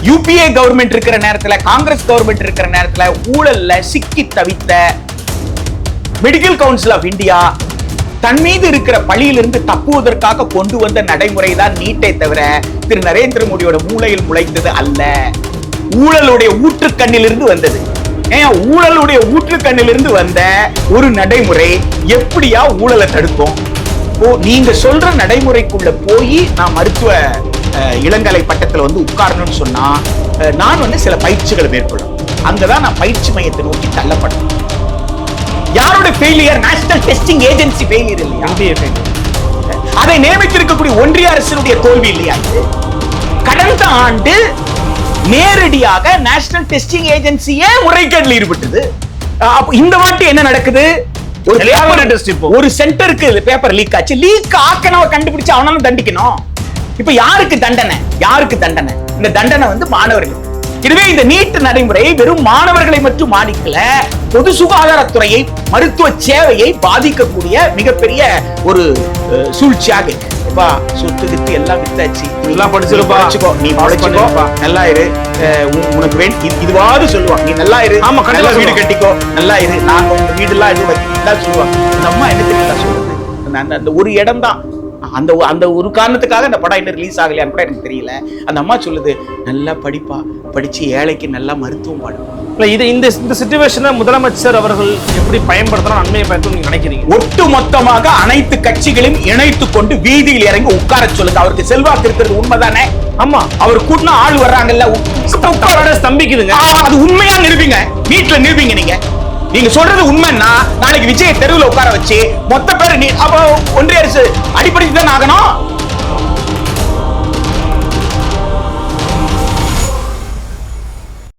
UPA government இருக்கிற நேரத்துல, Congress government இருக்கிற நேரத்துல ஊழல்ல சிக்கி தவித்த மெடிக்கல் கவுன்சில் ஆஃப் இந்தியா தன் மீது இருக்கிற பழியிலிருந்து தப்புவதற்காக கொண்டு வந்த நடைமுறை தான் நீட்டை தவிர திரு நரேந்திர மோடியோட மூளையில் முளைத்தது அல்ல. ஊழலுடைய ஊற்றுக்கண்ணிலிருந்து வந்தது. ஊழலுடைய ஊற்றுக்கண்ணிலிருந்து வந்த ஒரு நடைமுறை எப்படியா ஊழலை தடுக்கும்? நீங்க சொல்ற நடைமுறைக்குள்ள போய் நான் மருத்துவ இளங்கலை பட்டத்துல உட்காரணும்னு சொன்னா நான் சில பயிற்சிகளை மேற்கொள்ளும். அங்கதான் நான் பயிற்சி மையத்தை நோக்கி தள்ளப்படும். யாரோட failure? National testing agency failure இல்லையா? அதை நியமித்திருக்கக்கூடிய ஒன்றிய அரசினுடைய தோல்வி இல்லையா? கடந்த ஆண்டு நேரடியாக நேஷனல் டெஸ்டிங் ஏஜென்சியே முறைகேட்டில் ஈடுபட்டது. இந்த வாட்டி என்ன நடக்குது? ஒரு சென்டருக்கு பேப்பர் லீக் ஆச்சு. லீக் ஆக்கனவ கண்டுபிடிச்சு அவனாலும் தண்டிக்கணும். இப்ப யாருக்கு தண்டனை? யாருக்கு தண்டனை? இந்த தண்டனை மாணவர்கள். இதுவே இந்த நீட் நடைமுறை வெறும் மாணவர்களை மட்டும் பாதிக்கல, பொது சுகாதாரத்துறையை, மருத்துவ சேவையை பாதிக்கக்கூடிய மிகப்பெரிய ஒரு சூழ்ச்சியாக. சொத்து கித்து எல்லாம் வித்தாச்சு, எல்லாம் படிச்சிருப்பா, நீ படிச்சுக்கோ, நல்லா இரு, உனக்கு வேண்டி இதுவாது சொல்லுவான், நீ நல்லா இரு, ஆமா நல்லா வீடு கட்டிக்கோ, நல்லா இரு, நாங்க உங்க வீடு எல்லாம் இது வைக்கலாம் சொல்லுவாங்க. அந்த அம்மா என்ன தெரியல சொல்றது, அந்த ஒரு இடம் தான். அந்த ஒரு காரணத்துக்காக அந்த படம் இன்னும் ரிலீஸ் ஆகலையான்னு கூட எனக்கு தெரியல. அந்த அம்மா சொல்லுது, நல்லா படிப்பா, படிச்சு ஏழைக்கு நல்லா மருத்துவம் பாடும். இந்த சிச்சுவேஷனை முதலமைச்சர் அவர்கள் எப்படி பயன்படுத்தலாம், நன்மையை பயன்படுத்த நினைக்கிறீங்க? ஒட்டு மொத்தமாக அனைத்து கட்சிகளையும் இணைத்துக் கொண்டு வீதியில் இறங்கி உட்கார சொல்லுங்க. அவருக்கு செல்வாக்கு இருக்கிறது உண்மைதானே? ஆமா, அவர் கூட்டினா ஆள் வர்றாங்கல்ல, ஸ்தம்பிக்குதுங்க. அது உண்மையா நிரூபிங்க, வீட்டுல நிரூபிங்க. நீங்க சொல்றது உண்மைன்னா நாளைக்கு விஜய தெருவில் உட்கார வச்சு மொத்த பேர் அப்ப ஒன்றிய அரசு அடிப்படை தான் ஆகணும்.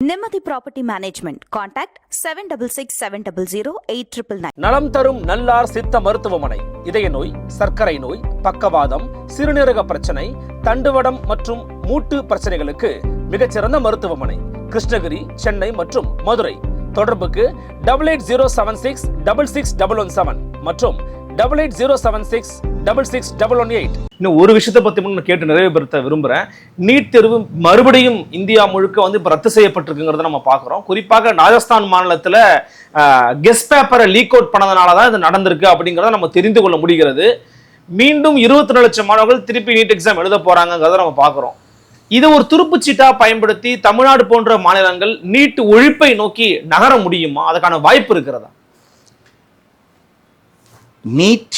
நிம்மதி ப்ராப்பர்ட்டி மேனேஜ்மெண்ட். கான்டாக்ட் 7667008999. நலம் தரும் நல்லார் சித்த மருத்துவமனை. இதய நோய், சர்க்கரை நோய், பக்கவாதம், சிறுநீரக பிரச்சனை, தண்டுவடம் மற்றும் மூட்டு பிரச்சனைகளுக்கு மிகச்சிறந்த மருத்துவமனை. கிருஷ்ணகிரி, சென்னை மற்றும் மதுரை. தொடர்புக்கு 8807666117 மற்றும் 8807666118. இன்னும் ஒரு விஷயத்தை பத்தி மட்டும் கேட்டு நிறைவுபடுத்த விரும்புறேன். நீட் தேர்வு மறுபடியும் இந்தியா முழுக்க இப்ப ரத்து செய்யப்பட்டிருக்குங்கிறத நம்ம பாக்குறோம். குறிப்பாக ராஜஸ்தான் மாநிலத்துல கெஸ்ட் பேப்பரை லீக் அவுட் பண்ணதுனாலதான் இது நடந்திருக்கு அப்படிங்கறத நம்ம தெரிந்து கொள்ள முடிகிறது. மீண்டும் 22 லட்சம் மாணவர்கள் திருப்பி நீட் எக்ஸாம் எழுத போறாங்கிறத நம்ம பாக்குறோம். இதை ஒரு துருப்புச்சீட்டா பயன்படுத்தி தமிழ்நாடு போன்ற மாநிலங்கள் நீட் ஒழிப்பை நோக்கி நகர முடியுமா? அதுக்கான வாய்ப்பு இருக்கிறதா? நீட்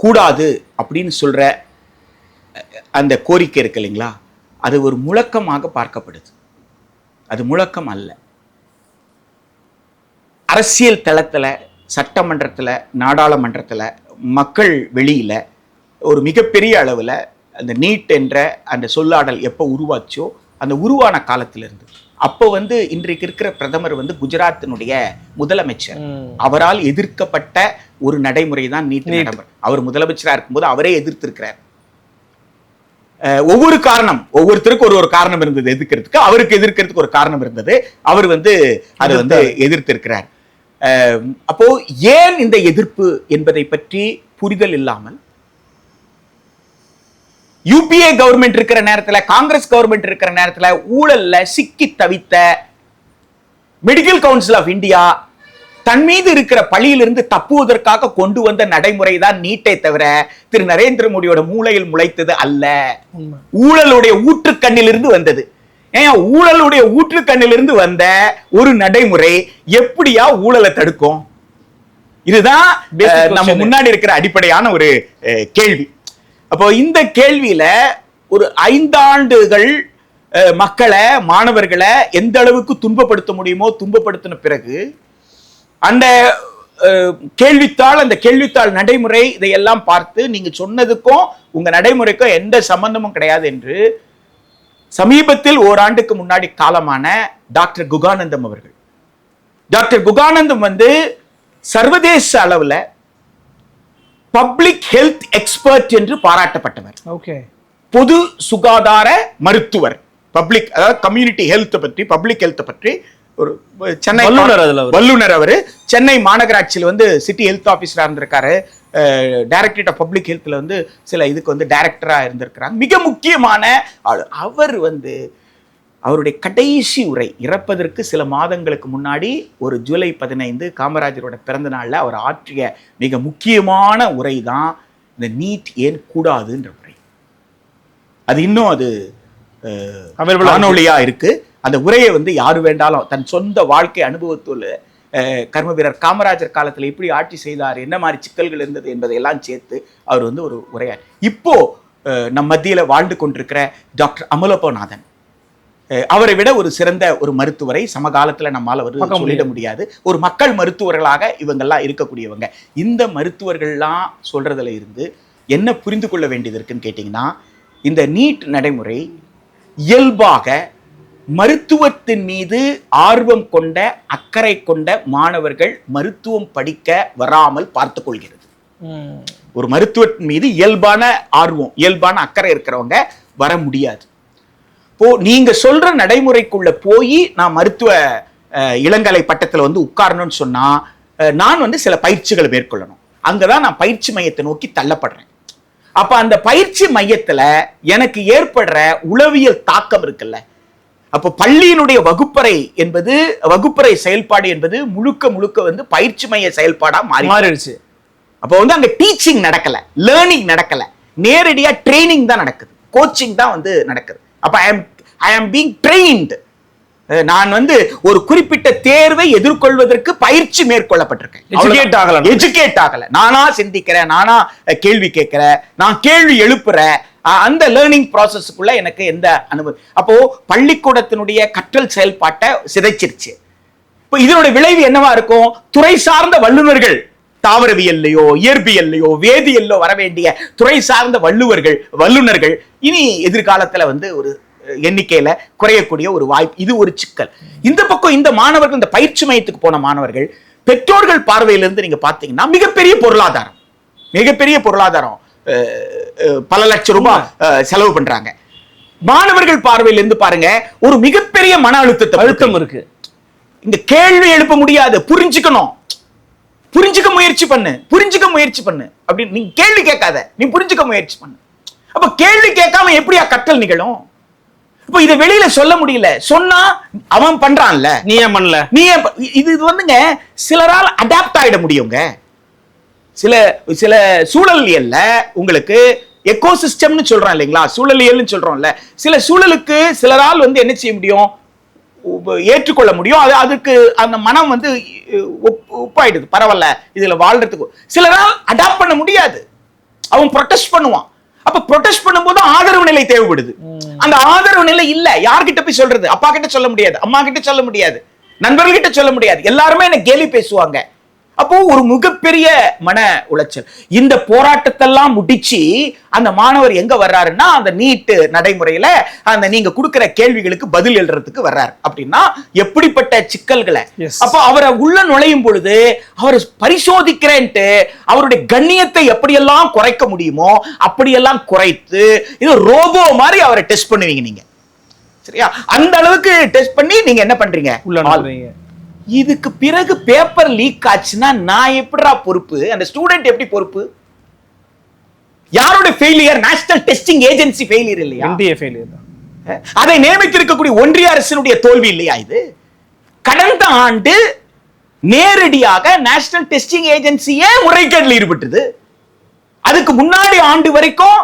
கூடாது அப்படின்னு சொல்ற அந்த கோரிக்கை இருக்கு இல்லைங்களா, அது ஒரு முழக்கமாக பார்க்கப்படுது. அது முழக்கம் அல்ல. அரசியல் தளத்துல, சட்டமன்றத்துல, நாடாளுமன்றத்துல, மக்கள் வெளியில ஒரு மிகப்பெரிய அளவுல அந்த நீட் என்ற அந்த சொல்லாடல் எப்போ உருவாச்சோ அந்த உருவான காலத்திலிருந்து அப்போ இன்றைக்கு இருக்கிற பிரதமர் குஜராத்தினுடைய முதலமைச்சர், அவரால் எதிர்க்கப்பட்ட ஒரு நடைமுறை தான் நீட் நடைமுறை. அவர் முதலமைச்சராக இருக்கும்போது அவரே எதிர்த்திருக்கிறார். ஒவ்வொரு காரணம், ஒவ்வொருத்தருக்கு ஒரு காரணம் இருந்தது எதிர்க்கிறதுக்கு. அவருக்கு எதிர்க்கிறதுக்கு ஒரு காரணம் இருந்தது. அவர் அதை எதிர்த்திருக்கிறார். அப்போ ஏன் இந்த எதிர்ப்பு என்பதை பற்றி புரிதல் இல்லாமல் யூபிஏ கவர்மெண்ட் இருக்கிற நேரத்துல, காங்கிரஸ் கவர்மெண்ட் இருக்கிற நேரத்துல ஊழல்ல சிக்கி தவித்த மெடிக்கல் கவுன்சில் ஆஃப் இந்தியா தன் மீது இருக்கிற பழியிலிருந்து தப்புவதற்காக கொண்டு வந்த நடைமுறை தான் நீட்டை தவிர திரு நரேந்திர மோடியோட மூளையில் முளைத்தது அல்ல. ஊழலுடைய ஊற்றுக்கண்ணிலிருந்து வந்தது. ஊழலுடைய ஊற்றுக்கண்ணிலிருந்து வந்த ஒரு நடைமுறை எப்படியா ஊழலை தடுக்கும்? இதுதான் நம்ம முன்னாடி இருக்கிற அடிப்படையான ஒரு கேள்வி. அப்போ இந்த கேள்வியில ஒரு 5 ஆண்டுகள் மக்களை, மாணவர்களை எந்த அளவுக்கு துன்பப்படுத்த முடியுமோ துன்பப்படுத்தின பிறகு அந்த கேள்வித்தாள், அந்த கேள்வித்தாள் நடைமுறை, இதையெல்லாம் பார்த்து நீங்க சொன்னதுக்கும் உங்க நடைமுறைக்கும் எந்த சம்பந்தமும் கிடையாது என்று சமீபத்தில் ஓராண்டுக்கு முன்னாடி காலமான டாக்டர் குகானந்தம் அவர்கள், டாக்டர் குகானந்தம் சர்வதேச அளவுல பப்ளிக் ஹெல்த் எக்ஸ்பர்ட் என்று பாராட்டப்பட்டவர். பொது சுகாதார மருத்துவர், பப்ளிக், அதாவது கம்யூனிட்டி ஹெல்த் பற்றி, பப்ளிக் ஹெல்த் பற்றி ஒரு சென்னை வல்லுநர். அவரு சென்னை மாநகராட்சியில் சிட்டி ஹெல்த் ஆபீசரா இருந்திருக்காரு. டைரக்டரேட் ஆஃப் பப்ளிக் ஹெல்த்ல வந்து சில இதுக்கு வந்து டைரக்டரா இருந்திருக்கிறாங்க. மிக முக்கியமான ஆள். அவர் வந்து அவருடைய கடைசி உரை இறப்பதற்கு சில மாதங்களுக்கு முன்னாடி ஒரு ஜூலை 15 காமராஜரோட பிறந்த நாள்ல அவர் ஆற்றிய மிக முக்கியமான உரை தான் இந்த நீட் ஏன் கூடாதுன்ற உரை. அது இன்னும் அது காணொலியா இருக்கு. அந்த உரையை வந்து யாரு வேண்டாலும் தன் சொந்த வாழ்க்கை அனுபவத்தோடு கர்ம வீரர் காமராஜர் காலத்தில் எப்படி ஆட்சி செய்தார், என்ன மாதிரி சிக்கல்கள் இருந்தது என்பதையெல்லாம் சேர்த்து அவர் வந்து ஒரு உரையார். இப்போ நம் மத்தியில வாழ்ந்து கொண்டிருக்கிற டாக்டர் அமலோபநாதன், அவரை விட ஒரு சிறந்த ஒரு மருத்துவரை சமகாலத்துல நம்மால் அவர் சொல்லிட முடியாது. ஒரு மக்கள் மருத்துவர்களாக இவங்கெல்லாம் இருக்கக்கூடியவங்க. இந்த மருத்துவர்கள்லாம் சொல்றதுல இருந்து என்ன புரிந்து கொள்ள வேண்டியது இருக்குன்னு கேட்டீங்கன்னா, இந்த நீட் நடைமுறை இயல்பாக மருத்துவத்தின் மீது ஆர்வம் கொண்ட அக்கறை கொண்ட மாணவர்கள் மருத்துவம் படிக்க வராமல் பார்த்து கொள்கிறது. ஒரு மருத்துவத்தின் மீது இயல்பான ஆர்வம், இயல்பான அக்கறை இருக்கிறவங்க வர முடியாது. இப்போ நீங்க சொல்ற நடைமுறைக்குள்ள போய் நான் மருத்துவ இளங்கலை பட்டத்துல வந்து உட்காரணும்னு சொன்னா நான் வந்து சில பயிற்சிகளை மேற்கொள்ளணும். அங்கதான் நான் பயிற்சி மையத்தை நோக்கி தள்ளப்படுறேன். அப்ப அந்த பயிற்சி மையத்துல எனக்கு ஏற்படுற உளவியல் தாக்கம் இருக்குல்ல, அப்போ பள்ளியினுடைய வகுப்பறை செயல்பாடு என்பது முழுக்க முழுக்க வந்து பயிற்சி மைய செயல்பாடா மாறிடுச்சு. அப்போ வந்து அங்க டீச்சிங் நடக்கல, லேர்னிங் நடக்கல, நேரடியா ட்ரைனிங் தான் நடக்குது, கோச்சிங் தான் வந்து நடக்குது. அப்ப ஐ ஆம் பீங் ட்ரெயின்ட். நான் வந்து ஒரு குறிப்பிட்ட தேர்வை எதிர்கொள்வதற்கு பயிற்சி மேற்கொள்ளப்பட்டிருக்கேன். எஜுகேட் ஆகல. நானா சிந்திக்கிறேன், நானா கேள்வி கேட்கிறேன், நான் கேள்வி எழுப்புறேன். அந்த லேர்னிங் ப்ராசஸ்க்குள்ள எனக்கு எந்த அனுபவம். அப்போ பள்ளிக்கூடத்தினுடைய கற்றல் செயல்பாட்டை சிதைச்சிருச்சு. இப்போ இதனுடைய விளைவு என்னவா இருக்கும்? துறை சார்ந்த வல்லுநர்கள், தாவரவியல்லையோ இயற்பியல்லையோ வேதியியல்லோ வர வேண்டிய துறை சார்ந்த வல்லுநர்கள் இனி எதிர்காலத்துல வந்து ஒரு எண்ணிக்கையில குறையக்கூடிய ஒரு வாய்ப்பு. இது ஒரு சிக்கல். இந்த பக்கம் இந்த மாணவர்கள், இந்த பயிற்சி மையத்துக்கு போன மாணவர்கள் பெற்றோர்கள் பார்வையிலிருந்து நீங்க பாத்தீங்கன்னா மிகப்பெரிய பொருளாதாரம், பல லட்சம் ரூபாய் செலவு பண்றாங்க. மாணவர்கள் பார்வையிலிருந்து பாருங்க, ஒரு மிகப்பெரிய மன அழுத்தம் இருக்கு. இந்த கேள்வி எழுப்ப முடியாது, புரிஞ்சுக்க முயற்சி பண்ணு அப்படின்னு. நீ கேள்வி கேட்காத, நீ புரிஞ்சுக்க முயற்சி பண்ணு. அப்ப கேள்வி கேட்காம எப்படியா கற்றல் நிகழும்? இப்ப இதை வெளியில சொல்ல முடியல. சொன்னா அவன் பண்றான்ல, நீ ஏன் பண்ணல, இது வந்துங்க சிலரால் அடாப்ட் ஆயிட முடியுங்க. சில சூழலியல்ல உங்களுக்கு எக்கோசிஸ்டம்னு சொல்றோம் இல்லைங்களா, சூழலியல்னு சொல்றோம்ல, சில சூழலுக்கு சிலரால் வந்து என்ன செய்ய முடியும், ஏற்றுக்கொள்ள முடியும். அதுக்கு அந்த மனம் வந்து ஒப்பாயிடுது, பரவாயில்ல இதுல வாழ்றதுக்கு. சிலரால் அடாப்ட் பண்ண முடியாது, அவன் ப்ரொடெஸ்ட் பண்ணுவான். அப்ப ப்ரொடெஸ்ட் பண்ணும்போது ஆதரவு நிலை தேவைப்படுது. அந்த ஆதரவு நிலை இல்ல. யார்கிட்ட போய் சொல்றது? அப்பா கிட்ட சொல்ல முடியாது, அம்மா கிட்ட சொல்ல முடியாது, நண்பர்கள் கிட்ட சொல்ல முடியாது. எல்லாருமே என்ன கேலி பேசுவாங்க. அப்போ ஒரு மிகப்பெரிய மன உளைச்சல். இந்த போராட்டத்தெல்லாம் முடிச்சு அந்த மாணவர் எங்க வர்றாருன்னா, அந்த நீட் நடைமுறையில அந்த நீங்க கொடுக்கிற கேள்விகளுக்கு பதில் எழுதுறதுக்கு வர்றாரு. அப்படின்னா எப்படிப்பட்ட சிக்கல்களை. அப்போ அவரை உள்ள நுழையும் பொழுது அவர் பரிசோதிக்கிறேன்ட்டு அவருடைய கண்ணியத்தை எப்படியெல்லாம் குறைக்க முடியுமோ அப்படியெல்லாம் குறைத்து இது ரோபோ மாதிரி அவரை டெஸ்ட் பண்ணுவீங்க நீங்க. சரியா? அந்த அளவுக்கு டெஸ்ட் பண்ணி நீங்க என்ன பண்றீங்க, உள்ள. இதுக்கு பிறகு பேப்பர் லீக் ஆச்சுன்னா நான் எப்படிடா பொறுப்பு? அந்த ஸ்டூடெண்ட் எப்படி பொறுப்பு? யாரோட failure? National testing agency failure இல்லையா? இந்திய ஃபெயிலியர் தான். அதை நியமித்திருக்கக்கூடிய ஒன்றிய அரசினுடைய தோல்வி இல்லையா இது? கடந்த ஆண்டு நேரடியாக நேஷனல் டெஸ்டிங் ஏஜென்சியே முறைகேட்டில் ஈடுபட்டது. அதுக்கு முன்னாடி ஆண்டு வரைக்கும்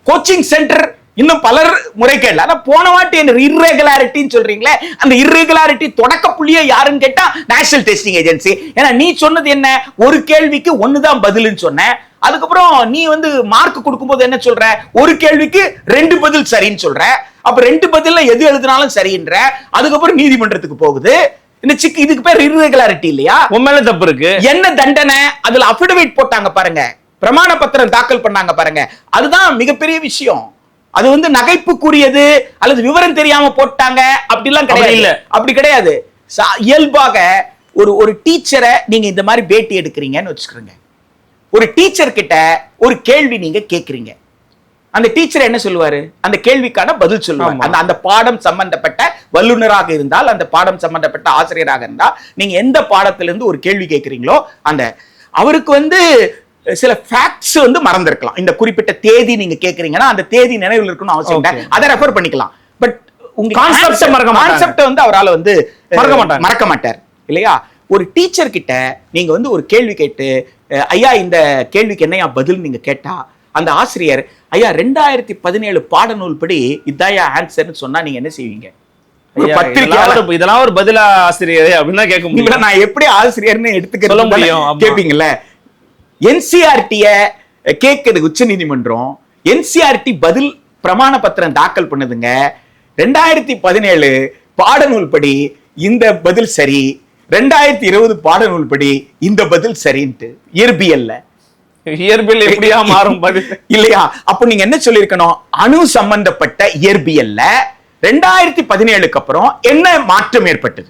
கோச்சிங் சென்டர் இன்னும் பலர் முறைகேடல. ஆனா போன வாட்டி என்ன இர்ரெகுலாரிட்டின்னு சொல்றீங்களே, அந்த இர்ரெகுலாரிட்டி தொடக்க புள்ளியே யாருன்னு கேட்டா நேஷனல் டெஸ்டிங் ஏஜென்சி. ஏன்னா நீ சொன்னது என்ன, ஒரு கேள்விக்கு ஒண்ணுதான் பதில்னு சொன்ன. அதுக்கப்புறம் நீ வந்து மார்க் கொடுக்கும்போது என்ன சொல்ற, ஒரு கேள்விக்கு 2 பதில் சரின்னு சொல்ற. அப்ப 2 பதில்ல எது எழுதினாலும் சரின்ற. அதுக்கப்புறம் நீதிமன்றத்துக்கு போகுது. இந்த சிக்கு இதுக்கு பேர் இர்ரெகுலாரிட்டி இல்லையா? உண்மையில தப்பு இருக்கு. என்ன தண்டனை? அதுல அஃபிடவிட் போட்டாங்க பாருங்க, பிரமாண பத்திரம் தாக்கல் பண்ணாங்க பாருங்க. அதுதான் மிகப்பெரிய விஷயம். அது வந்து நகைப்புக்குரியது அல்லது விவரம் தெரியாம போட்டாங்க அப்படிலாம் கிடையாது. அப்படி கிடையாது. இயல்பாக ஒரு டீச்சரை நீங்க இந்த மாதிரி பேட்டி எடுக்கிறீங்கன்னு வச்சுக்கிறீங்க. ஒரு டீச்சர் கிட்ட ஒரு கேள்வி நீங்க கேட்கறீங்க. அந்த டீச்சர் என்ன சொல்லுவாரு? அந்த கேள்விக்கான பதில் சொல்லுவாங்க. அந்த பாடம் சம்பந்தப்பட்ட வல்லுநராக இருந்தால், அந்த பாடம் சம்பந்தப்பட்ட ஆசிரியராக இருந்தால், நீங்க எந்த பாடத்திலிருந்து ஒரு கேள்வி கேட்கிறீங்களோ அந்த அவருக்கு வந்து சில ஃபேக்ட்ஸ் வந்து மறந்திருக்கலாம். இந்த குறிப்பிட்ட தேதி நீங்க கேக்குறீங்கன்னா அந்த தேதி நினைவில் இருக்கணும் அவசியம் இல்லை, அதை ரெஃபர் பண்ணிக்கலாம். பட் உங்க கான்செப்ட் வந்து அவரால் வந்து மறக்க மாட்டார் இல்லையா? ஒரு டீச்சர் கிட்ட நீங்க வந்து ஒரு கேள்வி கேட்டு ஐயா இந்த கேள்விக்கு என்னையா பதில் நீங்க கேட்டா அந்த ஆசிரியர் ஐயா 2017 பாடநூல் படி இதாயா ஆன்சர்னு சொன்னா நீங்க என்ன செய்வீங்க? இதெல்லாம் ஒரு பதில ஆசிரியர் அப்படின்னு கேட்க முடியல. நான் எப்படி ஆசிரியர்னு எடுத்துக்க முடியும் கேப்பீங்கல்ல. என்சிஆர்டிய கேட்குது உச்ச நீதிமன்றம். என்சிஆர்டி பதில் பிரமாண பத்திரம் தாக்கல் பண்ணுதுங்க. 2017 பாடநூல் படி இந்த பதில் சரி, 2020 பாடநூல் படி இந்த பதில் சரின்ட்டு. இயற்பியல் எப்படியா மாறும் பதில் இல்லையா? அப்ப நீங்க என்ன சொல்லிருக்கணும்? அணு சம்பந்தப்பட்ட இயற்பியல்ல 2017க்கு அப்புறம் என்ன மாற்றம் ஏற்பட்டது?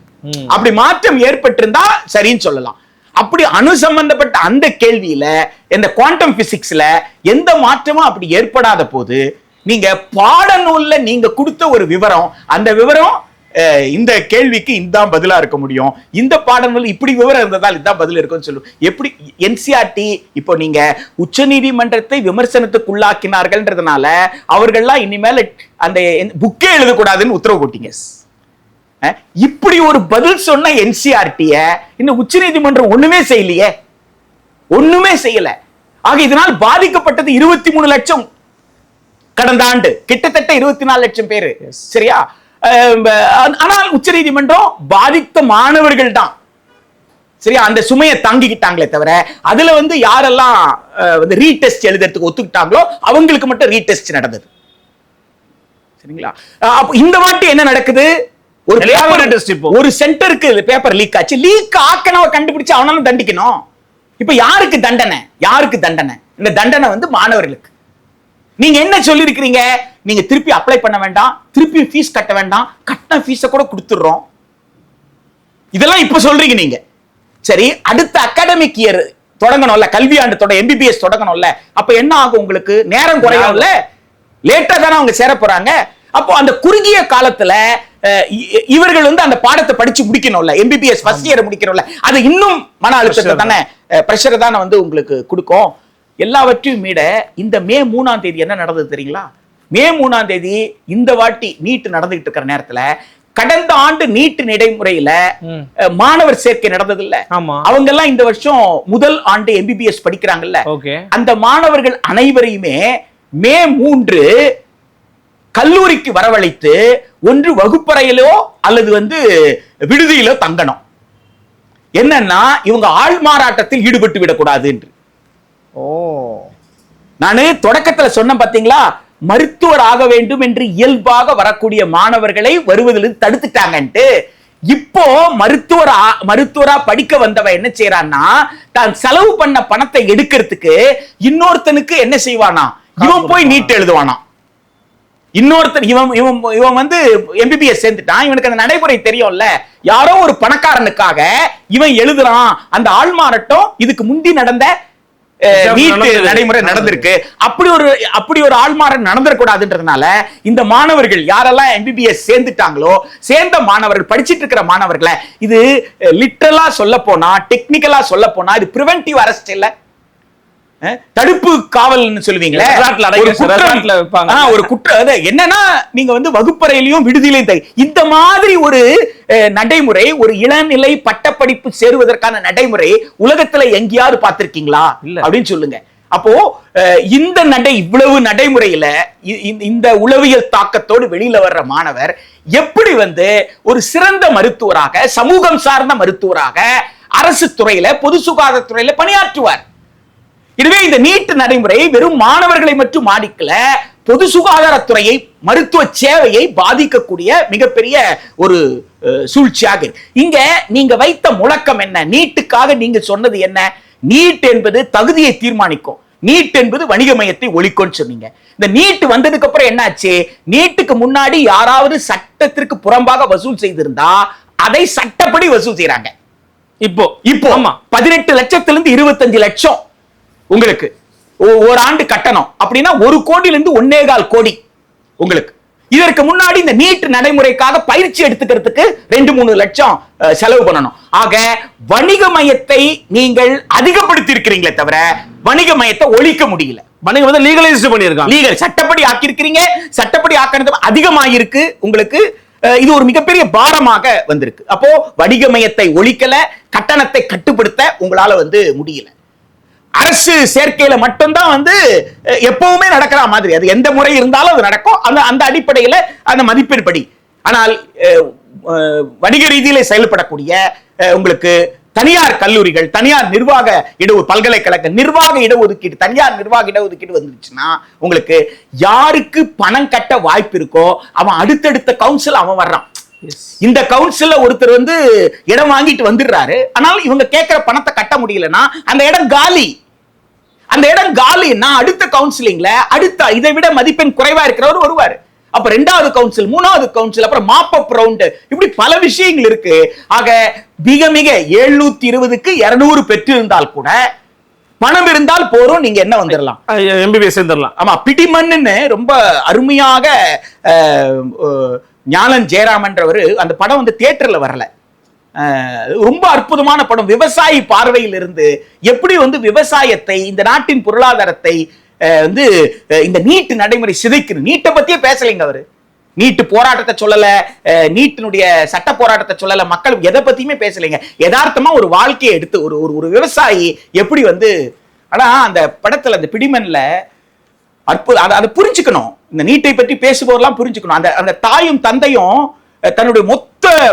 அப்படி மாற்றம் ஏற்பட்டிருந்தா சரின்னு சொல்லலாம். அப்படி அணு சம்பந்தப்பட்ட அந்த கேள்வியில இந்த குவாண்டம் பிசிக்ஸ்ல எந்த மாற்றமும் அப்படி ஏற்படாத போது நீங்க பாடநூல்ல நீங்க கொடுத்த ஒரு விவரம், அந்த விவரம் இந்த கேள்விக்கு இதான் பதிலா இருக்க முடியும், இந்த பாடநூல் இப்படி விவரம் இருந்ததால் இதான் பதில் இருக்கும்னு சொல்லுவோம். எப்படி என்சிஆர்டி இப்போ நீங்க உச்ச நீதிமன்றத்தை விமர்சனத்துக்குள்ளாக்கினார்கள்ன்றதுனால அவர்கள்லாம் இனிமேல அந்த புக்கே எழுதக்கூடாதுன்னு உத்தரவு போட்டீங்க. இப்படி ஒரு பதில் சொன்ன என்சிஆர்டிய இன்னும் உச்ச நீதிமன்றம் ஒண்ணுமே செய்யலையே, ஒண்ணுமே செய்யல. ஆக இதனால் பாதிக்கப்பட்டது 23 லட்சம், கடந்த ஆண்டு கிட்டத்தட்ட 24 லட்சம் பேரு. சரியா? ஆனால் உச்ச நீதிமன்றம் பாதித்த மாணவர்கள் தான் சரியா அந்த சுமையை தாங்கிக்கிட்டாங்களே தவிர அதுல வந்து யாரெல்லாம் வந்து ரீடெஸ்ட் எழுதுறதுக்கு ஒத்துக்கிட்டாங்களோ அவங்களுக்கு மட்டும் ரீடெஸ்ட் நடந்தது. சரிங்களா? அப்ப இந்த வாட்டி என்ன நடக்குது? ஒரு சென்டருக்கு பேப்பர் லீக் ஆச்சு. லீக் ஆக்கனவ கண்டுபிடிச்சு அவனால தண்டிக்கணும். இப்ப யாருக்கு தண்டனை? யாருக்கு தண்டனை? இந்த தண்டனை வந்து மாணவர்களுக்கு. நீங்க என்ன சொல்லி இருக்கிறீங்க? நீங்க திருப்பி அப்ளை பண்ண வேண்டாம், திருப்பி ஃபீஸ் கட்ட வேண்டாம், கட்டின ஃபீஸ கூட கொடுத்துடுறோம். இதெல்லாம் இப்ப சொல்றீங்க நீங்க. சரி, அடுத்த அகாடமிக் இயர் தொடங்கணும்ல, கல்வி ஆண்டு MBBS தொடங்கணும்ல, அப்ப என்ன ஆகும்? உங்களுக்கு நேரம் குறையும்ல, லேட்டா தானே அவங்க சேர போறாங்க. அப்போ அந்த குறுகிய காலத்துல இவர்கள் வந்து அந்த பாடத்தை படிச்சு முடிக்கணும்ல, MBBS ஃபர்ஸ்ட் இயர் முடிக்கணும்ல, அது இன்னும் மன அழுத்தத்தை தானே, பிரஷர் தானே வந்து உங்களுக்கு கொடுக்கும். எல்லாவற்றையும் மீட இந்த மே 3ஆம் தேதி என்ன நடந்தது தெரியுங்களா? மே 3ஆம் தேதி இந்த வாட்டி நீட் நடந்துகிட்டு இருக்கிற நேரத்துல கடந்த ஆண்டு நீட் நடைமுறையில மாணவர் சேர்க்கை நடந்தது இல்ல, அவங்க எல்லாம் இந்த வருஷம் முதல் ஆண்டு MBBS படிக்கிறாங்கல்ல, அந்த மாணவர்கள் அனைவரையுமே மே 3 கல்லூரிக்கு வரவழைத்து ஒன்று வகுப்பறையிலோ அல்லது வந்து விடுதியிலோ தங்கணும். என்னன்னா இவங்க ஆள் மாறாட்டத்தில் ஈடுபட்டு விடக்கூடாது என்று. நானு தொடக்கத்துல சொன்ன பாத்தீங்களா, மருத்துவர் ஆக வேண்டும் என்று இயல்பாக வரக்கூடிய மாணவர்களை வருவதிலிருந்து தடுத்துட்டாங்கன்ட்டு. இப்போ மருத்துவரா படிக்க வந்தவ என்ன செய்யறான்னா, தான் செலவு பண்ண பணத்தை எடுக்கிறதுக்கு இன்னொருத்தனுக்கு என்ன செய்வானா, இவன் போய் நீட் எழுதுவானா. இன்னொருத்தர் இவன் வந்து MBBS சேர்ந்துட்டான், இவனுக்கு அந்த நடைமுறை தெரியும்ல, யாரோ ஒரு பணக்காரனுக்காக இவன் எழுதுறான். அந்த ஆள்மாறாட்டம் இதுக்கு முந்தி நடந்த நடைமுறை நடந்திருக்கு. அப்படி ஒரு ஆள்மாறன் நடந்துடக்கூடாதுன்றதுனால இந்த மாணவர்கள் யாரெல்லாம் MBBS சேர்ந்துட்டாங்களோ, சேர்ந்த மாணவர்கள் படிச்சிட்டு இருக்கிற மாணவர்களை, இது லிட்டரலா சொல்ல போனா, டெக்னிக்கலா சொல்ல போனா இது பிரிவென்டிவ் அரெஸ்ட் இல்ல, தடுப்பு காவல்னு சொல்லுவீங்களே, ஒரு குற்றம். என்னன்னா நீங்க வந்து வகுப்பறையிலையும் விடுதியிலையும் இந்த மாதிரி ஒரு நடைமுறை, ஒரு இளநிலை பட்டப்படிப்பு சேருவதற்கான நடைமுறை உலகத்துல எங்கேயாவது பார்த்திருக்கீங்களா அப்படின்னு சொல்லுங்க. அப்போ இந்த இவ்வளவு நடைமுறையில இந்த உளவியல் தாக்கத்தோடு வெளியில வர்ற மாணவர் எப்படி வந்து ஒரு சிறந்த மருத்துவராக, சமூகம் சார்ந்த மருத்துவராக அரசு துறையில, பொது சுகாதாரத்துறையில பணியாற்றுவார்? எனவே இந்த நீட் நடைமுறை வெறும் மாணவர்களை மட்டும் பாதிக்கல, பொது சுகாதாரத்துறையை, மருத்துவ சேவையை பாதிக்கக்கூடிய மிகப்பெரிய ஒரு சூழ்ச்சியாக. இங்க நீங்க வைத்த முழக்கம் என்ன? நீட்டுக்காக நீங்க சொன்னது என்ன? நீட் என்பது தகுதியை தீர்மானிக்கும், நீட் என்பது வணிக மையத்தை ஒழிக்கும்னு சொன்னீங்க. இந்த நீட் வந்ததுக்கு அப்புறம் என்னாச்சு? நீட்டுக்கு முன்னாடி யாராவது சட்டத்திற்கு புறம்பாக வசூல் செய்திருந்தா அதை சட்டப்படி வசூல் செய்யறாங்க. இப்போ 18 லட்சத்திலிருந்து 25 லட்சம் உங்களுக்கு ஒரு ஆண்டு கட்டணும் அப்படின்னா 1 கோடியிலிருந்து 1.25 கோடி உங்களுக்கு. இதற்கு முன்னாடி இந்த நீட் நடைமுறைக்காக பயிற்சி எடுத்துக்கிறதுக்கு 2-3 லட்சம் செலவு பண்ணணும். ஆக வணிக மையத்தை நீங்கள் அதிகப்படுத்தி இருக்கிறீங்களே தவிர வணிக மையத்தை ஒழிக்க முடியல. வணிகம் வந்து லீகலைஸ் பண்ணியிருக்காங்க. லீகல் சட்டப்படி ஆக்கியிருக்கிறீங்க. சட்டப்படி ஆக்கினது அதிகமாயிருக்கு உங்களுக்கு. இது ஒரு மிகப்பெரிய பாரமாக வந்திருக்கு. அப்போ வணிக மையத்தை ஒழிக்கல, கட்டணத்தை கட்டுப்படுத்த உங்களால வந்து முடியல. அரசு சேர்க்கையில மட்டும்தான் வந்து எப்பவுமே நடக்கிற மாதிரி, அது எந்த முறை இருந்தாலும் அது நடக்கும். அந்த அடிப்படையில அந்த மதிப்பீடு. ஆனால் வணிக ரீதியில செயல்படக்கூடிய உங்களுக்கு தனியார் கல்லூரிகள், தனியார் நிர்வாக பல்கலைக்கழக நிர்வாக இடஒதுக்கீடு, தனியார் நிர்வாக இடஒதுக்கீடு வந்துருச்சுன்னா உங்களுக்கு யாருக்கு பணம் கட்ட வாய்ப்பு இருக்கோ அவன் அடுத்தடுத்த கவுன்சில் அவன் வர்றான். இந்த கவுன்சில்ல ஒருத்தர் வந்து இடம் வாங்கிட்டு வந்துடுறாரு. ஆனால் இவங்க கேட்கிற பணத்தை கட்ட முடியலன்னா அந்த இடம் காலி. அந்த இடம் காலின்னா அடுத்த கவுன்சிலிங்ல அடுத்த இதை விட மதிப்பெண் குறைவா இருக்கிறவர் வருவாரு. அப்ப 2வது கவுன்சில், 3வது கவுன்சில், அப்புறம் மாப் அப் ரவுண்ட், இப்படி பல விஷயங்கள் இருக்கு. ஆக மிக மிக 720க்கு 200 பெற்றிருந்தால் கூட பணம் இருந்தால் போறோம், நீங்க என்ன வந்துடலாம், MBBS வந்துடலாம். ஆமா, பிடிமன்னு ரொம்ப அருமையாக ஞானன் ஜெயராமன்றவர் அந்த படம் வந்து தியேட்டர்ல வரல, ரொம்ப அற்புதமான படம். விவசாயி பார்வையில் இருந்து எப்படி வந்து விவசாயத்தை, இந்த நாட்டின் பொருளாதாரத்தை வந்து இந்த நீட் நடைமுறை சிதைக்குது. நீட்டை பத்தியே பேசலைங்க அவரு. நீட்டு போராட்டத்தை சொல்லல, நீட்டினுடைய சட்ட போராட்டத்தை சொல்லல, மக்கள் எதை பத்தியுமே பேசலைங்க. யதார்த்தமா ஒரு வாழ்க்கையை எடுத்து ஒரு விவசாயி எப்படி வந்து, ஆனா அந்த படத்துல அந்த பிடிமன்ல அற்புதம், அதை புரிஞ்சுக்கணும். இந்த நீட்டை பற்றி பேசுபவரெல்லாம் புரிஞ்சுக்கணும். அந்த தாயும் தந்தையும் தன்னுடைய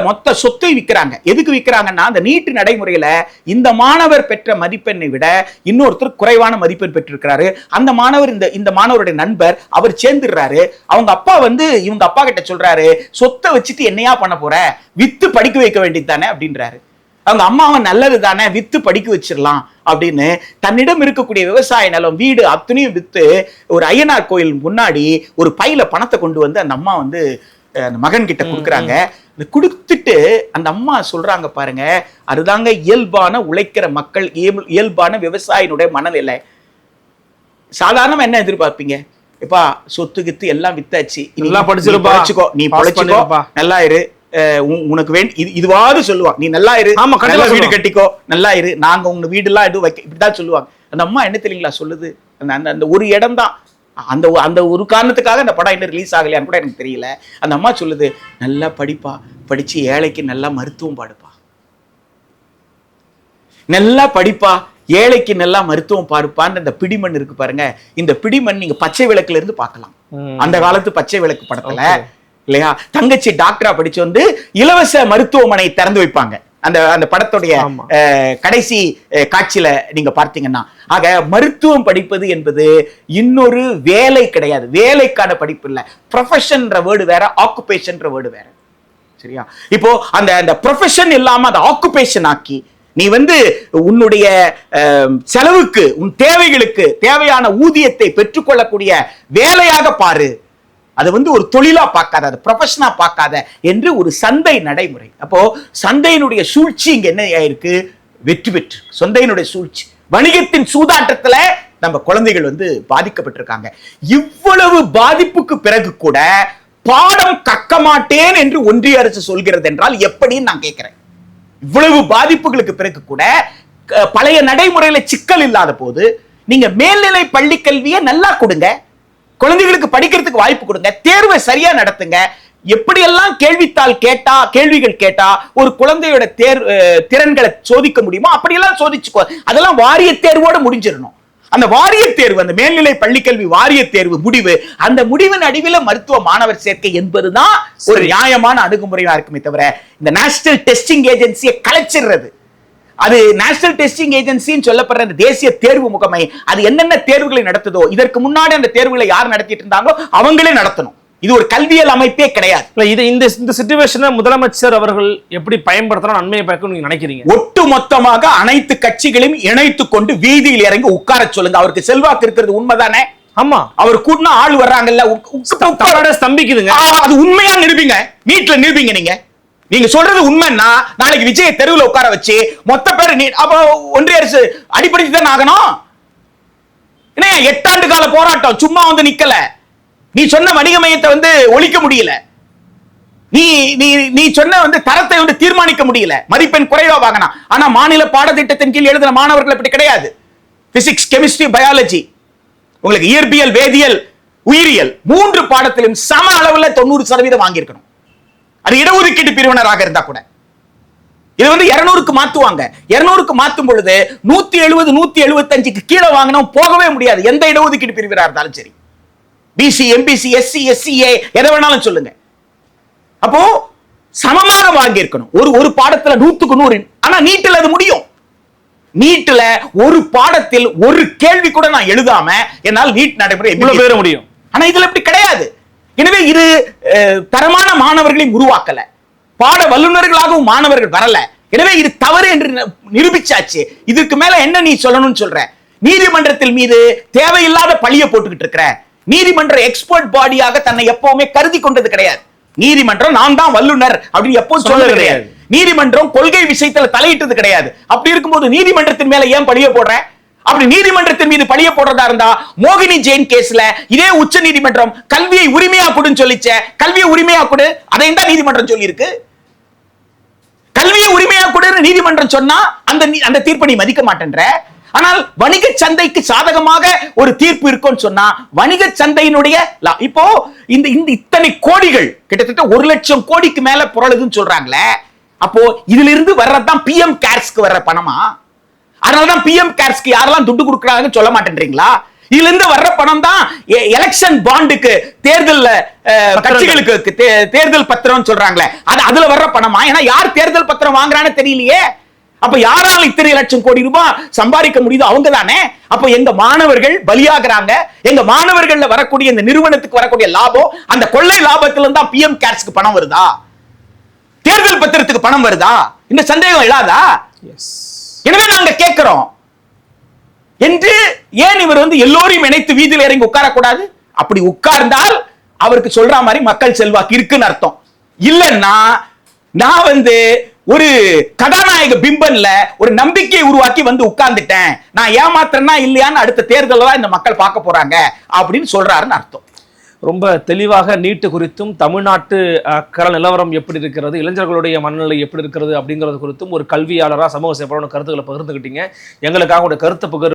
மொத்த சொத்தை விற்கிறாங்க. எதுக்கு விற்கிறாங்கன்னா, அந்த நீட்டு நடைமுறையில இந்த மாணவர் பெற்ற மதிப்பெண்ணை விட இன்னொருத்தர் குறைவான மதிப்பெண் பெற்றிருக்கிறாரு. அந்த மாணவர் இந்த மாணவருடைய நண்பர், அவர் சேர்ந்துடுறாரு. அவங்க அப்பா வந்து இவங்க அப்பா கிட்ட சொல்றாரு, சொத்தை வச்சுட்டு என்னையா பண்ண போற, வித்து படிக்க வைக்க வேண்டியது தானே அப்படின்றாரு. அவங்க அம்மாவை நல்லது தானே, வித்து படிக்க வச்சிடலாம் அப்படின்னு தன்னிடம் இருக்கக்கூடிய விவசாய நிலம், வீடு அத்தனையும் வித்து ஒரு ஐயனார் கோயில் முன்னாடி ஒரு பையில பணத்தை கொண்டு வந்து அந்த அம்மா வந்து அந்த மகன் கிட்ட கொடுக்குறாங்க. கொடுத்துட்டு அந்த அம்மா சொல்றாங்க பாருங்க, அதுதாங்க இயல்பான உழைக்கிற மக்கள், இயல்பான விவசாயினுடைய மனநிலை. சாதாரணமா என்ன எதிர்பார்ப்பீங்க, எப்பா சொத்து கித்து எல்லாம் வித்தாச்சு, படிச்சுக்கோ, நீ படிச்சுக்கோ, நல்லா இரு, உனக்கு வேண்டி இதுவாது சொல்லுவாங்க, நீ நல்லா இரு, வீடு கட்டிக்கோ, நல்லா இரு, நாங்க உங்க வீடு எல்லாம் எதுவும் வைக்க, இப்படிதான் சொல்லுவாங்க. அந்த அம்மா என்ன தெரியுங்களா சொல்லுது, அந்த ஒரு இடம் தான், அந்த ஒரு காரணத்துக்காக அந்த படம் இன்னும் ரிலீஸ் ஆகலையான்னு கூட எனக்கு தெரியல. அந்த அம்மா சொல்லுது, நல்லா படிப்பா, படிச்சு ஏழைக்கு நல்லா மருத்துவம் பாடுப்பா, நல்லா படிப்பா, ஏழைக்கு நல்லா மருத்துவம் பாடுப்பான்னு அந்த பிடிமண் இருக்கு பாருங்க. இந்த பிடிமண் நீங்க பச்சை விளக்குல இருந்து பார்க்கலாம். அந்த காலத்து பச்சை விளக்கு படத்துல இல்லையா, தங்கச்சி டாக்டரா படிச்சு வந்து இலவச மருத்துவமனை திறந்து வைப்பாங்க. அந்த படத்துடைய கடைசி காட்சியில நீங்க பார்த்தீங்கன்னா, ஆக மருத்துவம் படிப்பது என்பது இன்னொரு வேலை கிடையாது, வேலைக்கான படிப்பு இல்ல. ப்ரொஃபஷன்ன்ற வேர்டு வேற, ஆக்குபேஷன்ன்ற வேர்டு வேற. சரியா? இப்போ அந்த ப்ரொஃபஷன் இல்லாம அதை ஆக்குபேஷன் ஆக்கி நீ வந்து உன்னுடைய செலவுக்கு, உன் தேவைகளுக்கு தேவையான ஊதியத்தை பெற்றுக்கொள்ளக்கூடிய வேலையாக பாரு, அது வந்து ஒரு தொழிலா பார்க்காத, அது ப்ரொஃபஷனா பார்க்காத என்று ஒரு சந்தை நடைமுறை. அப்போ சந்தையினுடைய சூழ்ச்சி இங்க என்ன ஆயிருக்கு, வெற்றி பெற்று சந்தையினுடைய சூழ்ச்சி, வணிகத்தின் சூதாட்டத்துல நம்ம குழந்தைகள் வந்து பாதிக்கப்பட்டிருக்காங்க. இவ்வளவு பாதிப்புக்கு பிறகு கூட பாடம் கற்க மாட்டேன் என்று ஒன்றிய அரசு சொல்கிறது என்றால் எப்படின்னு நான் கேட்கிறேன். இவ்வளவு பாதிப்புகளுக்கு பிறகு கூட பழைய நடைமுறையில சிக்கல் இல்லாத போது நீங்க மேல்நிலை பள்ளி கல்வியை நல்லா கொடுங்க, குழந்தைகளுக்கு படிக்கிறதுக்கு வாய்ப்பு கொடுங்க, தேர்வை சரியா நடத்துங்க. எப்படியெல்லாம் கேள்விகள் கேட்டா ஒரு குழந்தையோட திறன்களை சோதிக்க முடியுமோ அப்படியெல்லாம் சோதிச்சுக்கோ. அதெல்லாம் வாரிய தேர்வோட முடிஞ்சிடணும். அந்த வாரிய தேர்வு, அந்த மேல்நிலை பள்ளிக்கல்வி வாரிய தேர்வு முடிவு, அந்த முடிவின் அடிவில் மருத்துவ மாணவர் சேர்க்கை என்பதுதான் ஒரு நியாயமான அணுகுமுறையா இருக்குமே தவிர இந்த நேஷனல் டெஸ்டிங் ஏஜென்சியை கலைச்சிடுறது, அது நேஷனல் டெஸ்டிங் ஏஜென்சின்னு சொல்லப்படுற அந்த தேசிய தேர்வு முகமை அது என்னென்ன தேர்வுகளை நடத்துதோ, இதற்கு முன்னாடி அந்த தேர்வுகளை யார் நடத்திட்டு இருந்தாங்களோ அவங்களே நடத்தணும். இது ஒரு கல்வியல் அமைப்பே கிடையாது. இந்த சிச்சுவேஷனை முதலமைச்சர் அவர்கள் எப்படி பயன்படுத்தலாம், நன்மையை பார்க்க நீங்க நினைக்கிறீங்க? ஒட்டு மொத்தமாக அனைத்து கட்சிகளையும் இணைத்துக் கொண்டு வீதியில் இறங்கி உட்கார சொல்லுங்க. அவருக்கு செல்வாக்கு இருக்கிறது உண்மைதானே? ஆமா, அவர் கூட்டினா ஆள் வர்றாங்கல்ல, ஸ்தம்பிக்குதுங்க. அது உண்மையா நிரூபிங்க, நீட்ல நிரூபிங்க. நீங்க சொல்றது உண்மைன்னா நாளைக்கு விஜய் தெருவில் உட்கார வச்சு மொத்த பேர் அப்ப ஒன்றிய அரசு அடிப்படைச்சு தான் ஆகணும். 8 ஆண்டு கால போராட்டம் சும்மா வந்து நிக்கல. நீ சொன்ன வணிக மையத்தை ஒழிக்க முடியல. நீ நீ நீ சொன்ன தரத்தை தீர்மானிக்க முடியல. மதிப்பெண் குறைவா வாங்கினா. ஆனா மாநில பாடத்திட்டத்தின் கீழ் எழுதின மாணவர்கள் அப்படி கிடையாது. பிசிக்ஸ், கெமிஸ்ட்ரி, பயாலஜி, உங்களுக்கு இயற்பியல், வேதியியல், உயிரியல் 3 பாடத்திலும் சம அளவுல 90% வாங்கியிருக்கணும். அது இடஒதுக்கீட்டு பிரிவினராக இருந்தா கூட. இது 200க்கு மாத்துவாங்க. 200க்கு மாத்தும் பொழுது 170, 175க்கு கீழே வாங்கினோம் போகவே முடியாது. எந்த இடஒதுக்கீட்டு பிரிவினரா இருந்தாலும் சரி, பிசி, எம்பிசி, எஸ்சி, எஸ்சிஏ எதை வேணாலும் சொல்லுங்க. அப்போ சமமாக வாங்கி இருக்கணும். ஒரு பாடத்துல 100க்கு 100. ஆனா நீட்ல அது முடியும். நீட்ல ஒரு பாடத்தில் ஒரு கேள்வி கூட நான் எழுதாம என்னால் நீட் நடைமுறை பெற முடியும். ஆனா இதுல இப்படி கிடையாது. எனவே இது தரமான மாணவர்களை உருவாக்கல. பாட வல்லுநர்களாகவும் மாணவர்கள் வரல. எனவே இது தவறு என்று நிரூபிச்சாச்சு. இதுக்கு மேல என்ன நீ சொல்லணும்னு சொல்ற? நீதிமன்றத்தில் மீது தேவையில்லாத பழிய போட்டுக்கிட்டு இருக்கிற. நீதிமன்ற எக்ஸ்பர்ட் பாடியாக தன்னை எப்பவுமே கருதி கொண்டது கிடையாது. நீதிமன்றம் நான் தான் வல்லுனர் அப்படின்னு எப்பவும் சொல்றது கிடையாது. நீதிமன்றம் கொள்கை விஷயத்துல தலையிட்டது கிடையாது. அப்படி இருக்கும்போது நீதிமன்றத்தின் மேல ஏன் பழிய போடுற? அப்படி நீதிமன்றத்தின் மீது பழிய போடுறதா இருந்தா மோகினி ஜெயின் கேஸ்ல இதே உச்ச நீதிமன்றம் கல்வியை உரிமையா கொடுன்னு சொல்லிச்ச. கல்வியை உரிமையா கொடு, அதையும் தான் நீதிமன்றம் சொல்லி இருக்கு. கல்வியை உரிமையா கொடுன்னு நீதிமன்றம் சொன்னா அந்த தீர்ப்பை நீ மதிக்க மாட்டேன்ற. ஆனால் வணிக சந்தைக்கு சாதகமாக ஒரு தீர்ப்பு இருக்கும்னு சொன்னா வணிக சந்தையினுடைய இப்போ இந்த இத்தனை கோடிகள் கிட்டத்தட்ட 1 லட்சம் கோடிக்கு மேல புரளுதுன்னு சொல்றாங்களே. அப்போ இதுல இருந்து வர்றதுதான் பிஎம் கேர்ஸ்க்கு வர்ற பணமா? அதனாலதான் பிஎம் கேர்ஸ்க்கு யாரெல்லாம் துட்டு கொடுக்கறாங்கன்னு சொல்ல மாட்டேன்றீங்களா? இதுல இருந்து வர்ற பணம் தான் எலெக்ஷன் பாண்டுக்கு, தேர்தல் கட்சிகளுக்கு தேர்தல் பத்திரம் சொல்றாங்களே, அதுல வர்ற பணமா? ஏன்னா யார் தேர்தல் பத்திரம் வாங்குறான்னு தெரியலையே. அப்ப யாரால இத்தனை லட்சம் கோடி ரூபாய் சம்பாதிக்க முடியுதோ அவங்க தானே. அப்ப எங்க மாணவர்கள் பலியாகிறாங்க. எங்க மாணவர்கள்ல வரக்கூடிய இந்த நிறுவனத்துக்கு வரக்கூடிய லாபம், அந்த கொள்ளை லாபத்துல இருந்தா பிஎம் கேர்ஸ்க்கு பணம் வருதா? தேர்தல் பத்திரத்துக்கு பணம் வருதா? இந்த சந்தேகம் இல்லாதா? எனவே நாங்க கேட்கிறோம் என்று ஏன் இவர் எல்லோரையும் இணைத்து வீதியில் இறங்கி உட்காரக்கூடாது? அப்படி உட்கார்ந்தால் அவருக்கு சொல்ற மாதிரி மக்கள் செல்வாக்கு இருக்குன்னு அர்த்தம். இல்லன்னா நான் ஒரு கதாநாயக பிம்பன்ல ஒரு நம்பிக்கையை உருவாக்கி உட்கார்ந்துட்டேன், நான் ஏமாத்துறேன்னா இல்லையான்னு அடுத்த தேர்தலில் தான் இந்த மக்கள் பார்க்க போறாங்க அப்படின்னு சொல்றாருன்னு அர்த்தம். ரொம்ப தெளிவாக நீட்டு குறித்தும் தமிழ்நாட்டு கள நிலவரம் எப்படி இருக்கிறது, இளைஞர்களுடைய மனநிலை எப்படி இருக்கிறது அப்படிங்கிறது குறித்தும் ஒரு கல்வியாளராக, சமூக சேவகரான கருத்துக்களை பகிர்ந்துக்கிட்டீங்க. எங்களுக்காக ஒரு கருத்து